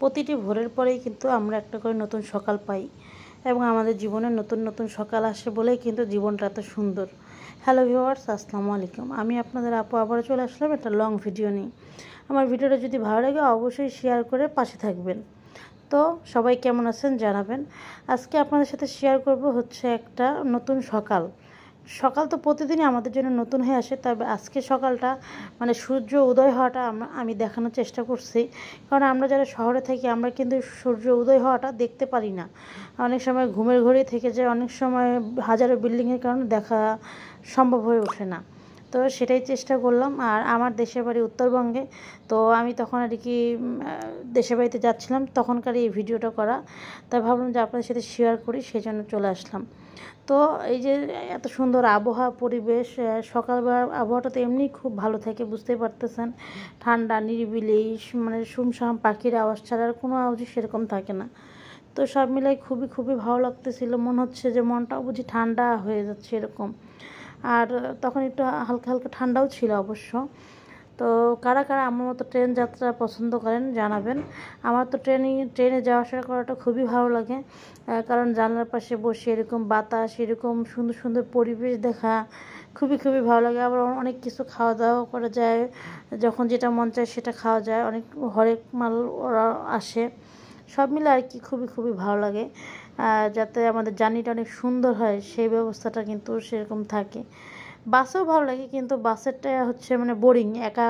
প্রতিটি ভোরের পরেই কিন্তু আমরা একটা করে নতুন সকাল পাই এবং আমাদের জীবনে নতুন নতুন সকাল আসে বলেই কিন্তু জীবনটা এত সুন্দর। হ্যালো ভিউয়ার্স, আসসালামু আলাইকুম। আমি আপনাদের আপু আবারও চলে আসলাম একটা লং ভিডিও নিয়ে। আমার ভিডিওটা যদি ভালো লাগে অবশ্যই শেয়ার করে পাশে থাকবেন। তো সবাই কেমন আছেন জানাবেন। আজকে আপনাদের সাথে শেয়ার করব হচ্ছে একটা নতুন সকাল। সকাল তো প্রতিদিনই আমাদের জন্য নতুন হয়ে আসে, তবে আজকে সকালটা মানে সূর্য উদয় হওয়াটা আমি দেখানোর চেষ্টা করছি। কারণ আমরা যারা শহরে থাকি আমরা কিন্তু সূর্য উদয় হওয়াটা দেখতে পারি না। অনেক সময় ঘুমের ঘরেই থেকে যায়, অনেক সময় হাজারো বিল্ডিংয়ের কারণে দেখা সম্ভব হয়ে ওঠে না। তো সেটাই চেষ্টা করলাম। আর আমার দেশের বাড়ি উত্তরবঙ্গে, তো আমি তখন আর কি দেশের বাড়িতে যাচ্ছিলাম, তখনকার এই ভিডিওটা করা। তাই ভাবলাম যে আপনাদের সাথে শেয়ার করি, সেই জন্য চলে আসলাম। তো এই যে এত সুন্দর আবহাওয়া পরিবেশ, সকালবেলার আবহাওয়াটা তো এমনি খুব ভালো থাকে, বুঝতেই পারতেছেন। ঠান্ডা নিরিবিলি, মানে শুমশাম পাখির আওয়াজ ছাড়া আর কোনো আওয়াজই সেরকম থাকে না। তো সব মিলাই খুবই খুবই ভালো লাগতেছিল, মনে হচ্ছে যে মনটাও বুঝি ঠান্ডা হয়ে যাচ্ছে এরকম। আর তখন একটু হালকা হালকা ঠান্ডাও ছিল অবশ্য। তো কারা কারা আমার মতো ট্রেন যাত্রা পছন্দ করেন জানাবেন। আমার তো ট্রেনে যাওয়া আসা করাটা খুবই ভালো লাগে, কারণ জানলার পাশে বসে এরকম বাতাস, এরকম সুন্দর সুন্দর পরিবেশ দেখা খুবই খুবই ভালো লাগে। আবার অনেক কিছু খাওয়া দাওয়া করা যায়, যখন যেটা মন চায় সেটা খাওয়া যায়, অনেক হরেক মাল ওরা আসে। সব মিলে আর কি খুবই খুবই ভালো লাগে। যাতে আমাদের জার্নিটা অনেক সুন্দর হয় সেই ব্যবস্থাটা কিন্তু সেরকম থাকে। বাসেও ভালো লাগে, কিন্তু বাসেরটা হচ্ছে মানে বোরিং, একা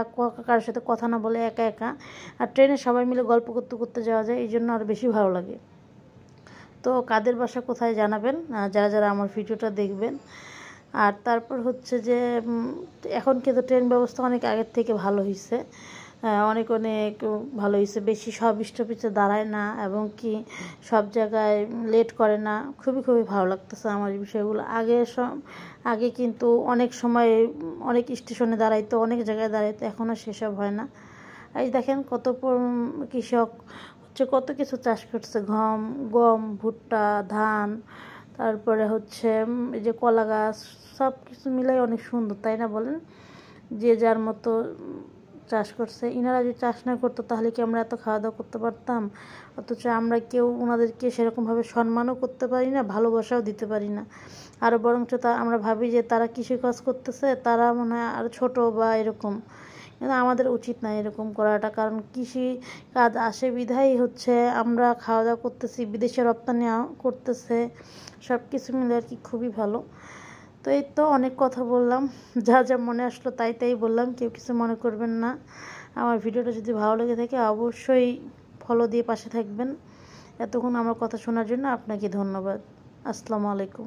কারোর সাথে কথা না বলে একা একা। আর ট্রেনে সবাই মিলে গল্প করতে করতে যাওয়া যায়, এই জন্য আরও বেশি ভালো লাগে। তো কাদের বাসা কোথায় জানাবেন যারা যারা আমার ভিডিওটা দেখবেন। আর তারপর হচ্ছে যে এখন কিন্তু ট্রেন ব্যবস্থা অনেক আগের থেকে ভালো হয়েছে, অনেক অনেক ভালো হয়েছে। বেশি সব স্টপেজে দাঁড়ায় না এবং কি সব জায়গায় লেট করে না। খুবই খুবই ভালো লাগতেছে আমার এই বিষয়গুলো। আগে কিন্তু অনেক সময় অনেক স্টেশনে দাঁড়াইতো, অনেক জায়গায় দাঁড়াইতো, এখন আর সেসব হয় না। এই দেখেন কত কৃষক হচ্ছে কত কিছু চাষ করছে, গম, ভুট্টা, ধান, তারপরে হচ্ছে এই যে কলা গাছ, সব কিছু মিলাই অনেক সুন্দর, তাই না বলেন? যে যার মতো চাষ করছে। ইনারা যদি চাষ না করতো তাহলে কি আমরা এত খাওয়া দাওয়া করতে পারতাম? অথচ আমরা কেউ ওনাদেরকে সেরকমভাবে সম্মানও করতে পারি না, ভালোবাসাও দিতে পারি না। আরও বরঞ্চ আমরা ভাবি যে তারা কৃষিকাজ করতেছে, তারা মনে হয় আরও ছোটো বা এরকম। কিন্তু আমাদের উচিত না এরকম করাটা, কারণ কৃষি কাজ আসে বিধাই হচ্ছে আমরা খাওয়া দাওয়া করতেছি, বিদেশে রপ্তানি করতেছে, সব কিছু মিলে আর কি খুবই ভালো। তো এই তো অনেক কথা বললাম, যা যা মনে আসলো তাই তাই বললাম, কেউ কিছু মনে করবেন না। আমার ভিডিওটা যদি ভালো লেগে থাকে অবশ্যই ফলো দিয়ে পাশে থাকবেন। এতক্ষণ আমার কথা শোনার জন্য আপনাকে ধন্যবাদ। আসসালামু আলাইকুম।